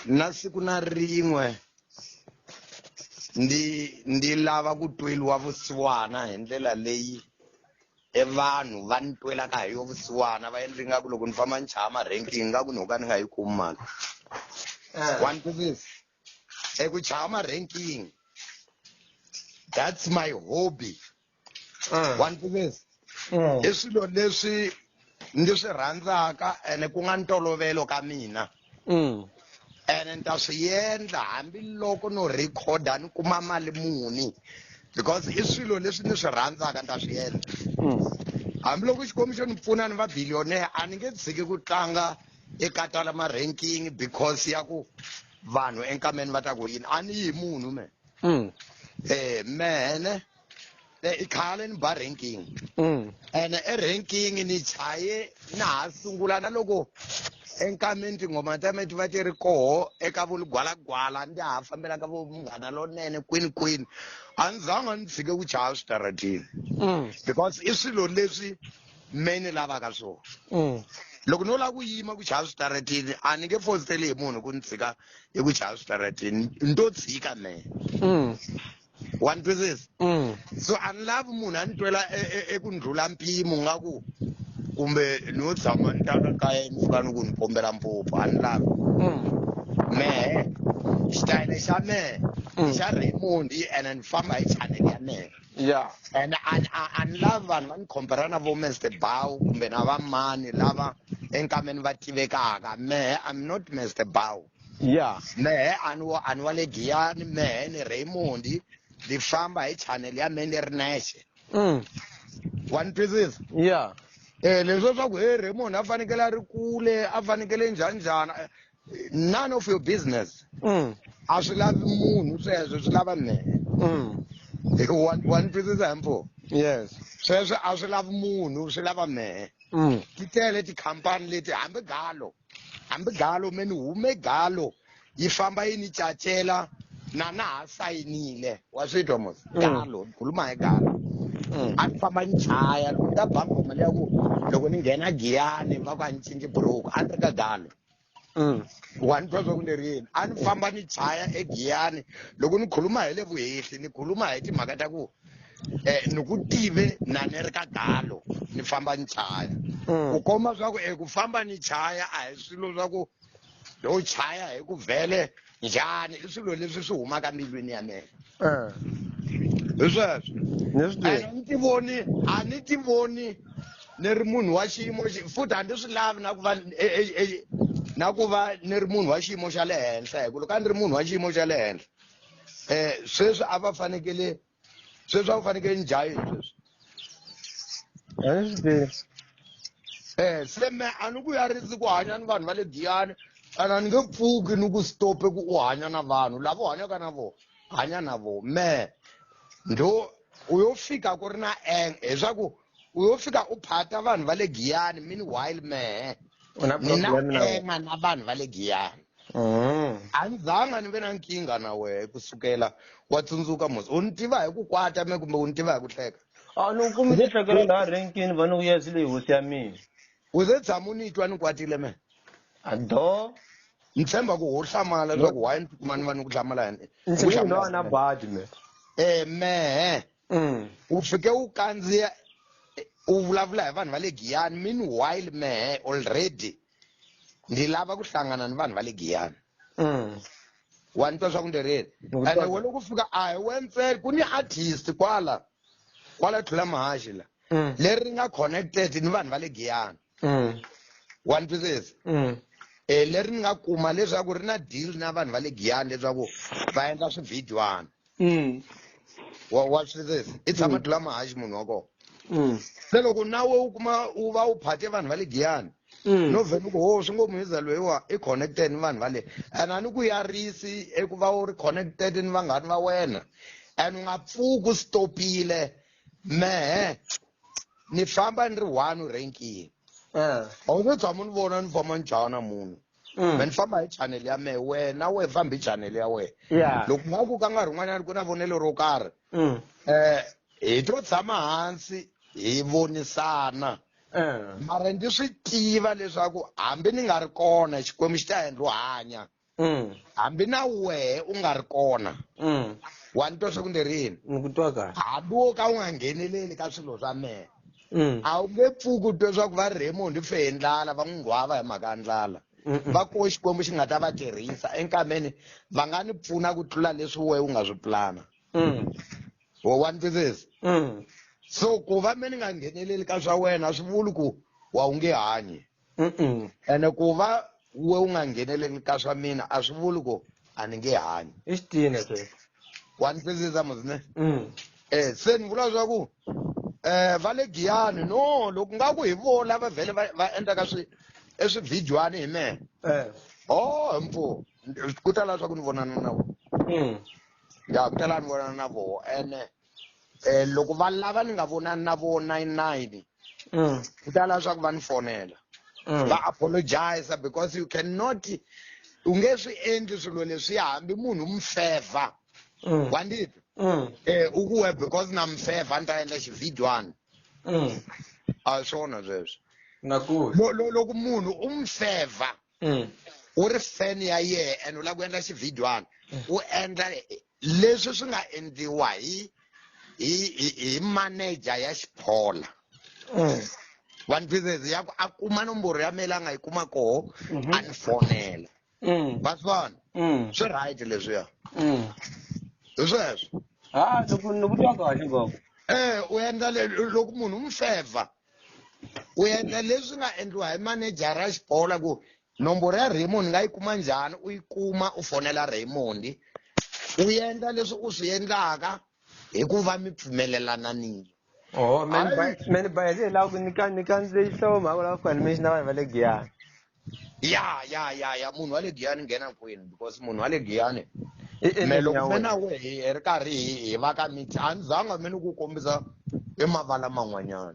na siku na rin'we ndi lava ku tweliwa vusiwana hi ndlela leyi vanhu va ni twelaka hi yo vusiwana va endli nga ku loko ni famba ni chama ranking ingaku ni hoka ni nga yi kumi mali. One business ku chama ranking, that's my hobby. One business i swilo leswi ndi swi rhandzaka ene ku nga ntolovelo ka mina. Ene ni ta swi endla hambiloko no recorda ni kuma mali muni because i swilo leswi ni swi rhandzaka ni ta swi endla. Hambiloko xikwembu xo ni pfuna ni va billionaire a ni nge tshiki ku tlanga eka tala ma ranking because ya ku vanhu enkameni va ta ku yini a ni yi munhu me. Mene i khale ni ba ranking ene ranking ni chaye na ha sungula na loko enkameni tinghoma ta me ti va ti ri koho eka vulugwalagwala ndi ha fambela ka vo Munghana Lonene kwini a ni zanga ni tshike ku chaya switaratini because i swilo leswi me ni lavaka swona. Loko no lava ku yima ku chaya switaratini a ni nge fositeli hi munhu ku ni tshika hi ku chaya switaratini ni to tshika me. One business so a ni lavi munhu a ni twela eku ndlhula mpimo nga ku kumbe no tshama ni ta kaya ni fika ni ku ni kombela mpopo a ni lavi. Mehe xitayile xa mehe xa Raymond ene ni famba hi channel ya mehe. And a ni lavi vanhu va ni compare na vo Mr Bow kumbe na va mani lava enkameni va tivekaka. Mehe I'm not Mr Bow. Mehe a ni wa le Giyani, mehe ni Raymond ni famba hi channel ya mehe ni ri nexe. One pieces leswo swa ku Raymond a fanekele a ri kule a fanekele njhani none of your business. A swi lavi munhu sweswo swi lava mehe. One pieces hampo sweswo a swi lavi munhu swi lava mehe. Ti tele tikhampani leti hambi galo me ni hume galo yi famba yi ni cacela na ha sayinile wa swi twa mos galo ni khuluma hi galo. A ni famba ni chaya loko ta ba ngoma leya ku loko ni nghena Giyani va ku a ni cinci buruku a ni ri ka galo. Wa ni twa swa ku ni ri yini a ni famba ni chaya eGiyani loko ni khuluma hi le vuhehli ni khuluma hi timhaka ta ku ni ku tive na ni ri ka galo ni famba ni chaya ku komba swa ku ku famba ni chaya a hi swilo swa ku lo chaya hi ku vhele njhani i swilo leswi swi humaka mbilwini ya mehe. Hi sweswo a ni ti voni ni ri munhu wa xiyimo futhi a ni swi lavi na ku va ni ri munhu wa xiyimo xa le henhla hi ku loko a ni ri munhu wa xiyimo xa le henhla sweswi a va fanekele ni jaha sweswi. Se me a ni ku yarisi ku hanya ni vanhu va le Giyani and a ni nge pfuki ni ku stop ku u hanya na vanhu lava u hanyaka na vona hanya na vona. Me ndo u yo fika ku ri na leswaku u yo fika u phata vanhu va le Giyani meanwhile mehe ni na na vanhu va le Giyani. A ni zanga ni ve na nkingha na wehe kusukela wa tsundzuka mos u ni tiva hi ku kwata me kumbe u ni tiva hi ku hleka. A ni kumi ti hlekela laha renkini va ni ku yesile hi hosi ya mina. U ze tshama u ni twa ni kwatile me ado ni tshemba ku ho hlamala leswaku why ni tikuma ni va ni ku hlamala na badi me. Mehe u fike u kandziya u vulavula hi vanhu va le Giyani meanwhile mehe already ndi lava ku hlangana ni vanhu va le Giyani. Wa ni twa swa ku ni ri yini ene we loko fika a hi we ntsena ku ni artist kwala tlhela mahaxi la leri nga connected ni vanhu va le Giyani. One pieces leri ni nga kuma leswaku ri na deal na vanhu va le Giyani leswaku va endla swivhidiwana. Wa swi i tshama tlhela mahaxi munhu wa kona. Se loko nawe u kuma u va u phate vanhu va le Giyani no vhela ku swi ngo muhiza loyiwa i connected ni vanhu va le and a ni ku yarisi eku va u ri connected ni vanghani va wena and u nga pfuki u stopile mehe ni famba ni ri one ranking. A wu nge tshama ni vona ni famba ni chaya na munhu me ni famba hi channel ya mehe wena we famba hi channel ya wena. Loko nga ku ka nkarhi wun'wanyana ku na vonelo ro karhi hi to tshama hansi hi vonisana mara ndzi swi tiva leswaku hambi ni nga ri kona Xikwembu xi ta endla u hanya hambi na wehe u nga ri kona wa ni twa swa ku ni rini ni ku twa kahle hambi wo ka u nga ngheneleli ka swilo swa mehe a wu nge pfuki u twe swa ku va Raymond fe hi ndlala va n'wi nghwava hi mhaka ya ndlala va koho Xikwembu xi nga ta va tirhisa enkameni va nga ni pfuna ku tlula leswi wehe u nga swi pulana wa ni twisisa so ku va me ni nga ngheneleli ka swa wena swi vuli ku wa wu nge hanyi ene ku va we u nga ngheneleli ka swa mina a swi vuli ku a ni nge hanyi i xitine se wa ni twisisa muzine se ni vula swa ku va le Giyani no loko nga ku hi vo lava vhele va endlaka eswivhidyuhani hi mehe mfu ku tala swa ku ni vonana na vo ya ku tala ni vonana na vo ene loko va lava ni nga vonani na vo 99 ku tala swa ku va ni fonela va apologize because you cannot u nge swi endli swilo leswi hambi munhu mfeva wa nditi u ku we because na mfeva ni ta endla xivhidywana a swona sweswo loko munhu u mfeva u ri fan ya yehe and u lava ku endla xivhidywana u endla leswi swi nga endliwa hi manager ya Xiphola one business ya ku a kuma nomboro ya mela nga yi kuma koho a ni fonela va swona swi right leswiya hi sweswo loko twa kahle ngopfu u endla loko munhu u mfeva u endla leswi nga endliwa hi manager ya Xiphola ku nomboro ya Raymond nga yi kuma njhani u yi kuma u fonela Raymond u endla leswi u swi endlaka hikuva mi pfumelelananile meni bayeze la ku ni kandzei hloma ku la ku fana mexi na vanhu va le Giyani ya munhu wa le Giyani nghena kwini because munhu wa le Giyani me loko me na we hi ri karhi hi va ka miti a ni zanga me ni ku kombisa mavala man'wanyana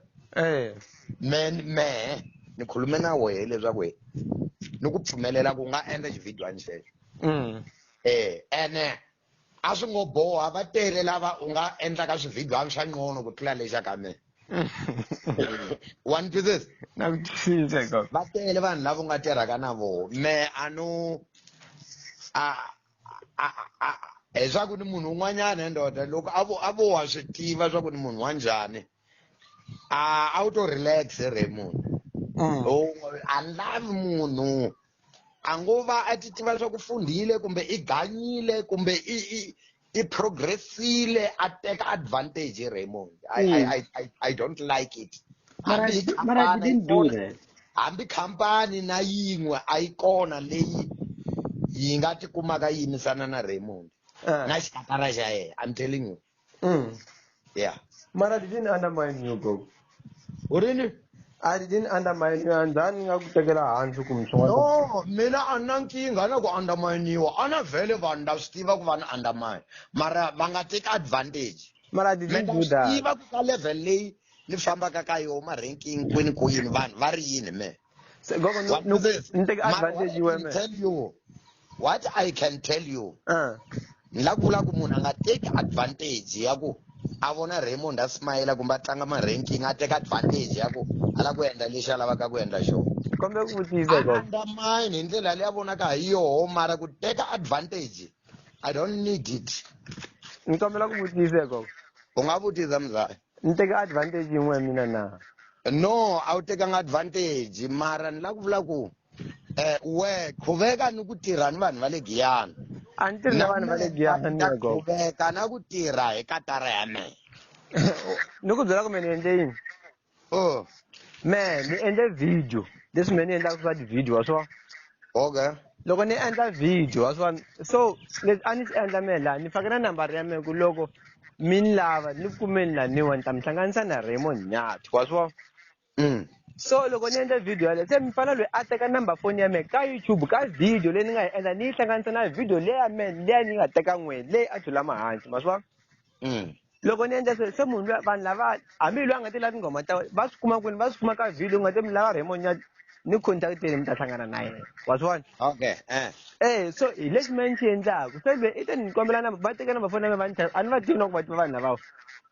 me ni khulume na wehe leswaku ni ku pfumelela ku nga endla xivhidywana xexo ene a swi ngo boha va tele lava u nga endlaka swivhidywana swa ngcono ku tlula lexa ka me one pieces va tele vanhu lava u nga tirhaka na vona me leswaku ni munhu un'wanyana ndoda loko a vo wa swi tiva swa ku ni munhu wa njhani a wu to relax Raymond a lavi munhu a ngo va a ti tiva swa ku fundhile kumbe i ganyile kumbe i progressile a teka advantage Raymond I don't like it hambi khampani na yin'we a yi kona leyi yi nga ti kumaka yi yimisana na Raymond na xikatara xa yena I'm telling you yeah mara didn't undermine you go urini I didn't undermine you and then nga ku tekela hansi kumbe swin'wana no mina a na nkingha na ku undermine-iwa a na vhele vanhu nda swi tiva ku va ni undermine mara va nga take advantage mara didn't do that tiva ku ka level leyi ni fambaka ka yona ma-ranking kwini vanhu va ri yini me what I can tell you ni la ku vula ku munhu a nga take advantage ya ku a vona Raymond a smile kumbe a tlanga ma-ranking a teka advantage ya ku a lava ku endla lexi a lavaka ku endla xona kombe ku vutisa undermine hi ndlela leyi a vonaka hi yoho mara ku teka advantage I don't need it ni kombela ku vutisa koko u nga vutisa mzaya ni teka advantage yin'we mina na no a wu tekanga advantage mara ni la ku vula ku we khuveka ni ku tirha ni vanhu va le Giyani a ni tirhi na vanhu va le Giyani khuveka na ku tirha hi katara ya mehe ni ku byela ku me ni endle yini me ni endle video leswi me ni endlaka swa ti-video wa swona okay loko ni endla video wa swona so leswi a ni swi endla mehe laha ni fake na nambara ya mehe ku loko mi ni lava ni kumeni laniwa ni ta mi hlanganisa na Raymond Nyathi wa swona so loko ni endle video yaleyo se mi fana loyi a teka number phone ya mehe ka YouTube ka video leyi ni nga yi endla ni yi hlanganisa na video leya mehe leya ni nga teka n'we leyi a Thulamahashe hansi ma swona loko ni endla se munhu vanhu lava hambi loyi a nga ti lavi nghoma ta va swi kuma kwini va swi kuma ka video u nga te mi lava Raymond Nyathi ni contacteni mi ta hlangana na yena wa swi vona okay so hi leswi me ni xi endlaku se i ta ni kombela na va teka na mafoni ya me a ni va tivi na ku va tiva vanhu lavawa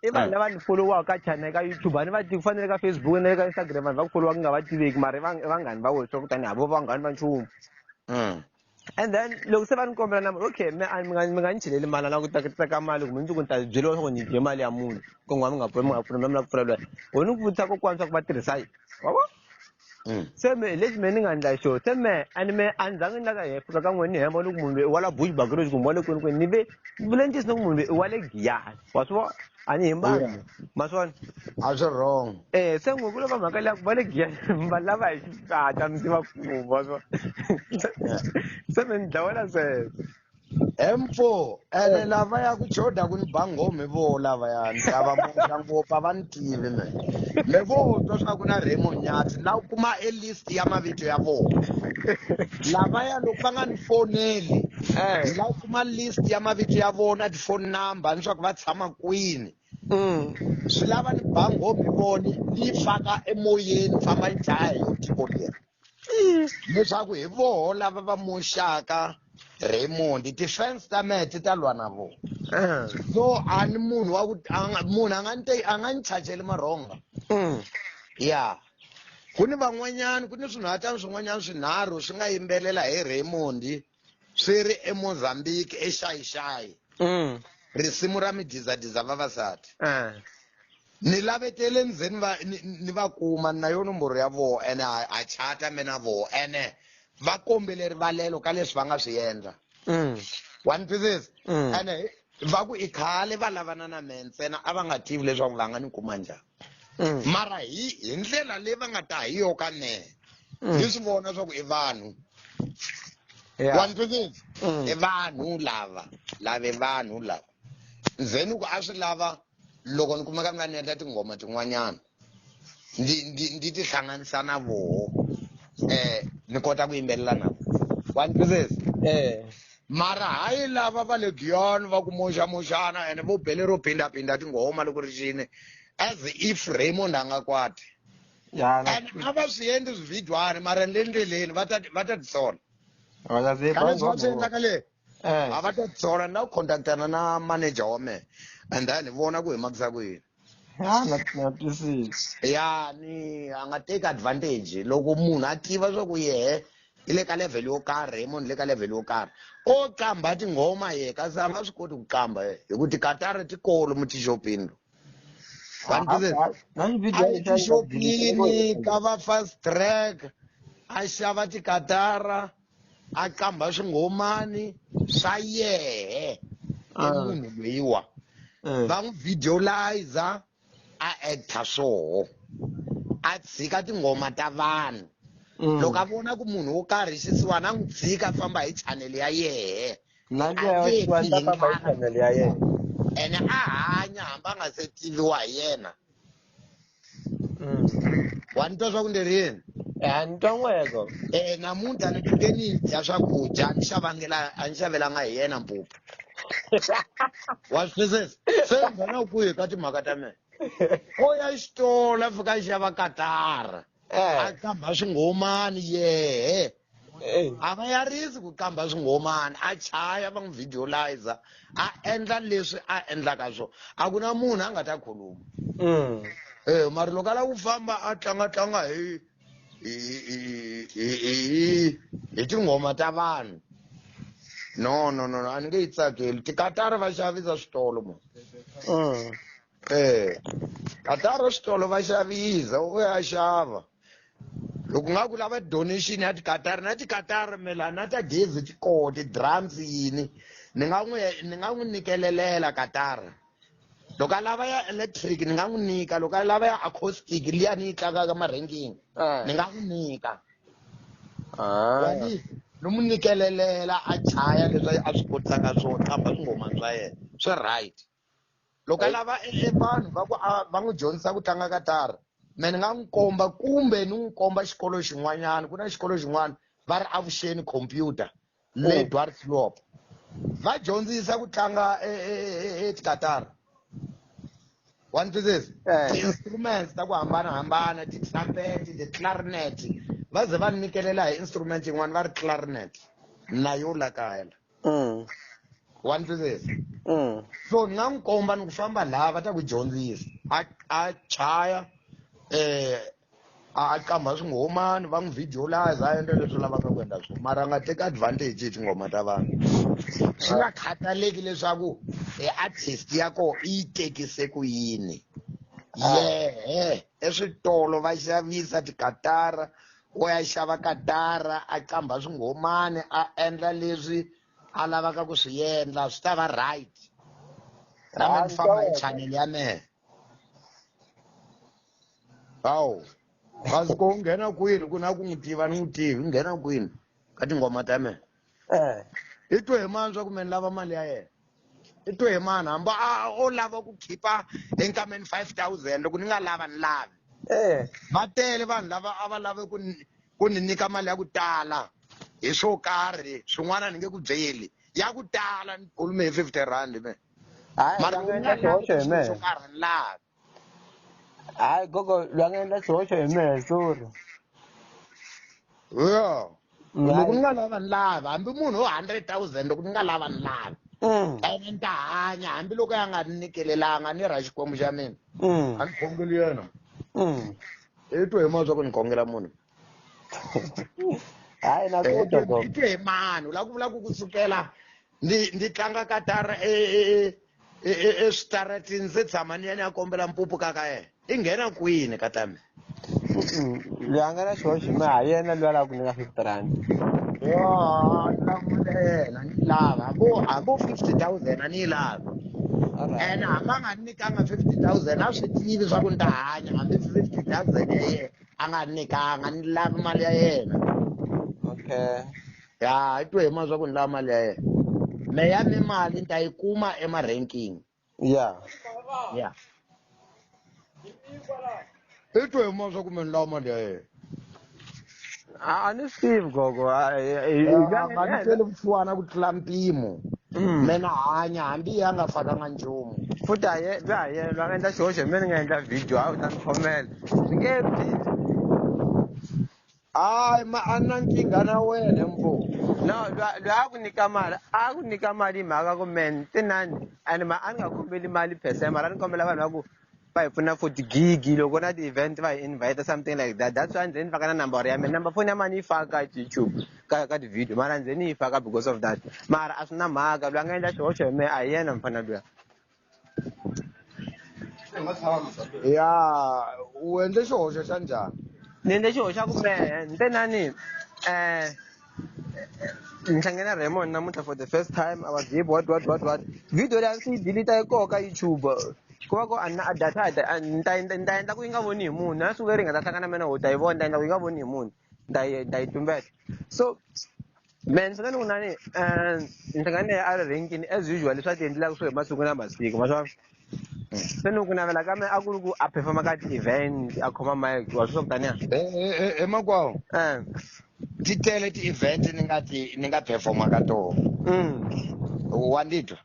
i vanhu lava ni folowaka ka channel ka YouTube a ni va tivi ku fanele ka Facebook na le ka Instagram vanhu va ku followa ku nga va tiveki mara i vanghani va wena swa ku tani vo vanghani va nchumu and then loko se va ni kombela na okay mi nga ni cheleli mali na ku teka mali kumbe ndzi ku ni ta byeriwa swa ku ni dye mali ya munhu ku n'wa mi nga pfuna mi la ku pfuna ho ni ku vutisa kokwana swa ku va tirhisa yi wavo se me leswi me ni nga endla xo se me a ni zangi ni la ka fika ka n'wina ni hemba loko munhu loyi i wa la Bushbuckridge kumbe wa le kwenikweni ni ve vule ntisi na ku munhu loyi i wa le Giyani wa swi vona a ni hembangi ma swi vona a swi wrong se n'wi ku lova mhaka leya ku va le Giyani va lava hi xisata mi tiva ku wa swi vona se me ni dlawela sweswo M4 ene lava ya ku choda ku ni bangome vo lava ya ni lava moxa ngopfu va ni tivi me vo twa swa ku na Raymond Nyathi la u kuma e list ya mavito ya vona lava ya loko va nga ni foneli la u kuma list ya mavito ya vona ti-phone number ni swa ku va tshama kwini swi lava ni bangome voni ni faka emoyeni famba ni dlaya hi yo tiko leri leswaku hi voho lava va moxaka Raymond ti-fans ta mehe ti ta lwa na vona so a ni munhu wa ku munhu a nga ni chacheli marhonga ya ku ni van'wanyani ku ni swin'hatana swin'wanyana swinharhu swi nga yimbelela hi Raymond swi ri eMozambique exayixayi risimu ra midizadiza vavasati ni lavetele ndzeni ni va kuma na yo nomboro ya vona ene a chata me na vona ene va kombele rivalelo ka leswi va nga swi endla wa ni twisisa ene va ku i khale va lavana na me ntsena a va nga tivi leswaku va nga ni kuma njhani mara hi ndlela leyi va nga ta hi yo ka mehe ni swi vona swa ku i vanhu wa ni twisisa i vanhu lava ndzeni ku a swi lava loko ni kumeka mi nga ni endla tinghoma tin'wanyana ndi ti hlanganisa na voho ni kota ku yimbelela na wa ni twisisa mara hayi lava va le Giyani va ku moxamoxana ene vo bele ro phindaphinda tinghoma loko ri xini as if Raymond a nga kwati and a va swi endli swividiyani mara le ndleleni va ta tisola ka leswi va swi endlaka le a va ta tisola na ku contactana na manager wa mehe and then ni vona ku hi makisa ku yini ya ni a nga take advantage loko munhu a tiva swa ku yehe i le ka level yo karhi Raymond le ka level yo karhi o qamba tinghoma ye kasi a nga swi koti ku qamba hi ku tikatara ti kolo mu tixopini tixopini ka va fast track a xava tikatara a qamba swinghomani swa yehe i munhu loyiwa va n'wi videolizer a acta swoho a tshika tinghoma ta vanhu loko a vona ku munhu wo karhi xisiwana a n'wi tshika famba hi channel ya yehe ene a hanya hambi a nga se tiviwa hi yena wa ni twa swa ku ni ri yini ni twa n'weko namuntlha ni pfuke ni dya swakudya a ni xavelanga hi yena mpupu wa swi twisisa se nghena kwihi ka timhaka ta mehe o ya xitolo a fika a xava katara a qamba swinghomani yehe a va yarisi ku qamba swinghomani a chaya va n'wi videolizer a endla leswi a endlaka swona a ku na munhu a nga ta khuluma mara loko a lava ku famba a tlangatlanga hi tinghoma ta vanhu no a ni nge yi tsakeli tikatara va xavisa switolo mo katara switolo va xavisa u ya xava loko nga ku lava donation ya tikatara na tikatara melana na ta gezi ti koho ti-drums yini ni nga n'wi nikelelela katara loko a lava ya electric ni nga n'wi nyika loko a lava ya acoustic liya ni yi tlangaka marhenking ni nga n'wi nyika no mu nikelelela a chaya leswi a swi kotisaka swona qamba swinghoma swa yena swi right loko a lava vanhu va n'wi dyondzisa ku tlanga katara me ni nga n'wi komba kumbe ni n'wi komba xikolo xin'wanyana ku na xikolo xin'wana va ri avuxeni computer le Dwarsloop va dyondzisa ku tlanga tikatara wa ni twisisa ti-instruments ta ku hambanahambana ti-trumpet ti-clarinet va ze va nikelela hi instrument yin'wana va ri clarinet na yo la kaya wa ni twisisa so ni nga n'wi komba ni ku famba laha va ta ku dyondzisa a chaya a qamba swinghomani va n'wi visualize a endla leswi lavaka ku endla swona mara a nga teki advantage hi tinghoma ta vanhu swi nga khataleki leswaku artist ya koho i yi tekise ku yini eswitolo va xavisa tikatara wo ya xava katara a qamba swinghomani a endla leswi a lavaka ku swi endla swi ta va right na me ni famba hi channel ya mehe hawu kasi ko nghena kwini ku na ku n'wi tiva ni n'wi tivi nghena kwini ka tinghoma ta mehe i twe hi mani swa ku me ni lava mali ya yena i twe hi mani hamba o lava ku khipa enkameni 5,000 loko ni nga lava ni lavi va tele vanhu lava a va lave ku ni nyika mali ya ku tala hi swo karhi swin'wana ni nge ku byeli ya ku tala ni khulume hi 50 rand me mara loko ni nga lavi swo karhi ni lavi hayi gogo lwa nga endla xihoxo hi mehe sorry loko ni nga lava ni lava hambi munhu wo 100,000 loko ni nga lava ni lava ene ni ta hanya hambiloko ya nga ni nikelelanga ni ra xikwembu xa mina a ni khongeli yena i twe hi mani swa ku ni khongela munhu hayi na i twe hi mani u lava ku vula ku kusukela ni tlanga katara eswitaratini se tshama ni ya ni ya kombela mpupu kaka yena i nghena kwini ka tami loyi a nga na xihoxo me ha yena loyi a lava ku nyika 50 rand ni lava hambo 50,000 a ni yi lavi ene hambi a nga ni nyikanga 50,000 a swi tivi swa ku ni ta hanya hambi 50,000 ya yena a nga ni nyikanga ni lavi mali ya yena i twe hi mani swa ku ni lava mali ya yena me ya mi mali ni ta yi kuma emaranking i twe hi mani swa ku me ni lava mali ya yena a ni swi tivi gogo va ni tele vusiwana ku tlula mpimo me na hanya hambi ya nga fakanga nchumu futhi a yena lwa nga endla xihoxo hi me ni nga endla video a wu ta ni khomela swi nge hayi ma a na nkingha na wena mbo no loyi a ku nyika mali hi mhaka ku man tinani and a ni nga kombeli mali percent mara a ni kombela vanhu va ku va hi pfuna 40 gig loko na ti-event va hi invite something like that that's why ndzeni ni faka na number ya mina number phone ya mani yi faka ka YouTube ka ti-video mara ndzeni yi faka because of that mara a swi na mhaka loyi a nga endla xihoxo hi me a hi yena mfana luya u endle xihoxo xa njhani ni endle xihoxo xa ku mehe ntenani ni hlangana Raymond namuntlha for the first time I was deep what video leyi a ndzi yi delete yi koho ka YouTube ku va ku a na data ni ta endla ku yi nga voni hi munhu na siku leri nga ta hlangana mina u ta yi vona ta endla ku yi nga voni hi munhu ni ta yi tumbeta so me ni fika ni ku nani ni hlangane a ri renkini as usual leswi a ti endlelaka swo hi masiku na masiku ma swa se ni ku navela ka me a ku ri ku a performa ka ti-event a khoma mic wa swi swa ku taniya emakwawo ti tele ti-event ni nga performa ka tona wa ni twa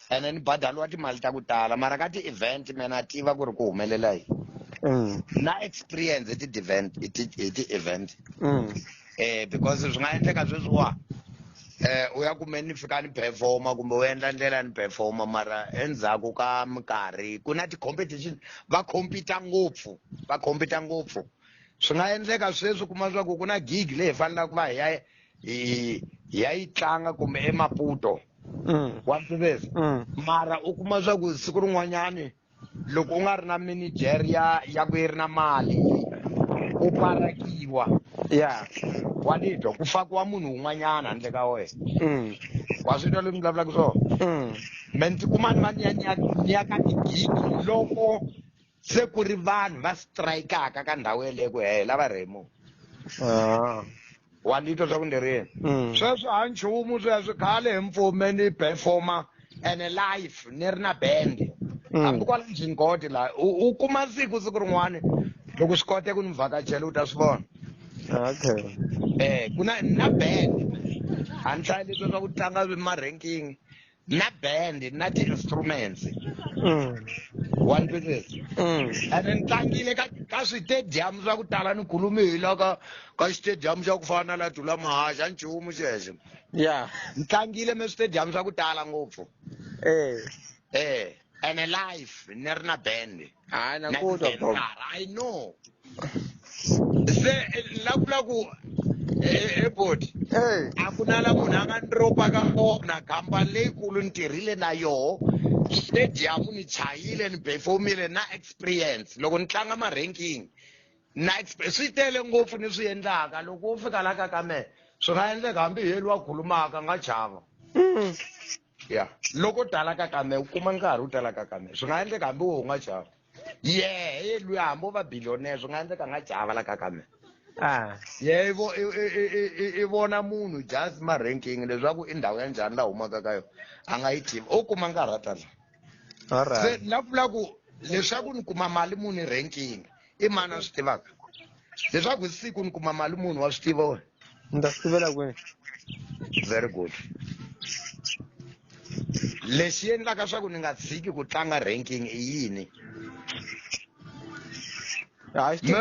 ene ni badaliwa timali ta ku tala mara ka ti-event mina tiva ku ri ku humelela yini na experience hi ti-event because swi nga endleka sweswiwa u ya kumeni ni fika ni performa kumbe u endla ndlela ni performa mara endzhaku ka minkarhi ku na ti-competition va compete ngopfu swi nga endleka sweswi kuma swa ku na gig leyi hi fanelaka ku va hi ya yi tlanga kumbe eMaputo wa tivisa mara u kuma swa ku siku rin'wanyani loko u nga ri na manager ya ku yi ri na mali u parakiwa wa titwa ku fakiwa munhu un'wanyana handle ka wena wa swi twa leswi ni vulavulaka swona me ndzi kuma ni ya ka tigigi loko se ku ri vanhu va strayikaka ka ndhawu yeleyo ku hela va Remo wa ni twa swa ku ni ri yini sweswo a nchumu sweswo khale hi mpfume ni performa ene live ni ri na band hambi kwala Mjingoti la u kuma siku rin'wana loko swi kote ku ni vhakachela u ta swi vona ku na band a ni hlayi leswi swa ku tlanga ma-ranking na band na ti-instruments one pieces and ni tlangile ka switedium swa ku tala ni khulumile ka xitedium xa ku fana na Dula Mahaxa nchumu xexo ya ni tlangile me switedium swa ku tala ngopfu and live ni ri na band hayi na nakuzwa bro I know se la vula ku eboti a ku na la munhu a nga ni ropa ka kona khampani leyikulu ni tirhile na yoho stadium ni chayile ni performile na experience loko ni tlanga ma-ranking na swi tele ngopfu ni swi endlaka loko wo fika la ka mehe swi nga endleka hambi heli wa khulumaka nga chava ya loko tala ka mehe u kuma nkarhi u tala ka mehe swi nga endleka hambi wo nga chava ye luya hambi wo va billionaire swi nga endleka nga chava la ka mehe yebo i vona munhu just ma-ranking leswaku i ndhawu ya njhani la humaka ka yona a nga yi tivi u kuma nkarhi a tala se na vula ku leswaku ni kuma mali muni ranking i mani a swi tivaka leswaku hi siku ni kuma mali muni wa swi tiva wena ni ta swi tivela kwini very good lexi endlaka swa ku ni nga tshiki ku tlanga ranking i yini ni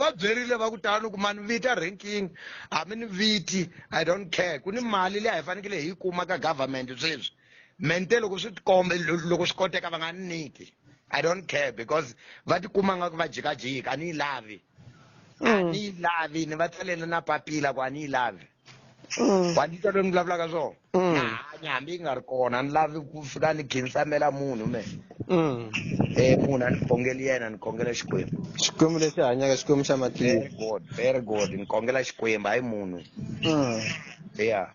va byerile va ku tala ku mani vita ranking hambi ni viti I don't care ku ni mali leyi a hi fanekele hi yi kuma ka government sweswi mente loko swi tikombe loko swi koteka va nga ni niki I don't care because va tikuma nga ku va jikajika a ni yi lavi a ni yi lavi ni va tsalela na papila ku a ni yi lavi wa ni twa ni vulavulaka swona na hanya hambi yi nga ri kona a ni lavi ku fika ni khinsamela munhu me munhu a ni khongeli yena ni khongela xikwembu lexi hanyaka xikwembu xa matihlo very good ni khongela xikwembu hayi munhu ya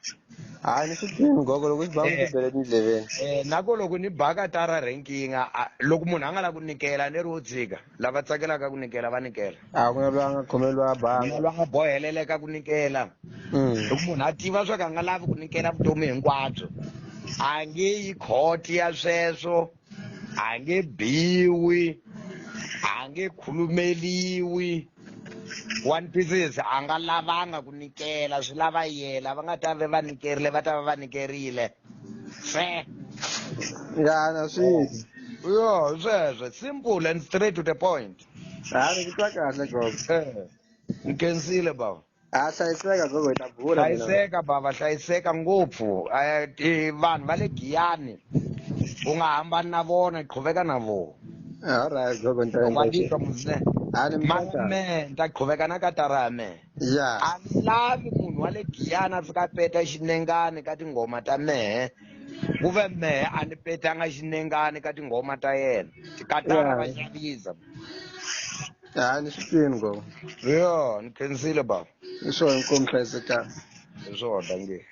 hayi ni swi tivi gogo loko xi ba ku tibele tindleveni nako loko ni baka tara ranking loko munhu a nga la ku nikela ni ri wo tshika lava tsakelaka ku nikela va nikela a ku na loyi a nga khomeliwa banga loyi a nga boheleleka ku nikela loko munhu a tiva swa ku a nga lavi ku nikela vutomi hinkwabyo a nge yi court ya sweswo a nge biwi a nge khulumeliwi one pieces a nga lavanga ku nikela swi lava yela va nga ta va va nikerile va ta va va nikerile se ya na swi yo sweswo simple and straight to the point hayi ni twa kahle gogo ni kensile bava hlayiseka gogo hi ta bula hlayiseka bava hlayiseka ngopfu vanhu va le Giyani u nga hambani na vona qhuveka na vona alright gogo ngwanditwa muzne me ni ta qhuveka na katara ya mehe a ni lavi munhu wa le Giyani a fika peta xinengani ka tinghoma ta mehe ku ve mehe a ni petanga xinengani ka tinghoma ta yena tikatara va xavisa ni swi twini gogo yo ni khensile bava hi swona inkomu hlayisekanga hi swona nge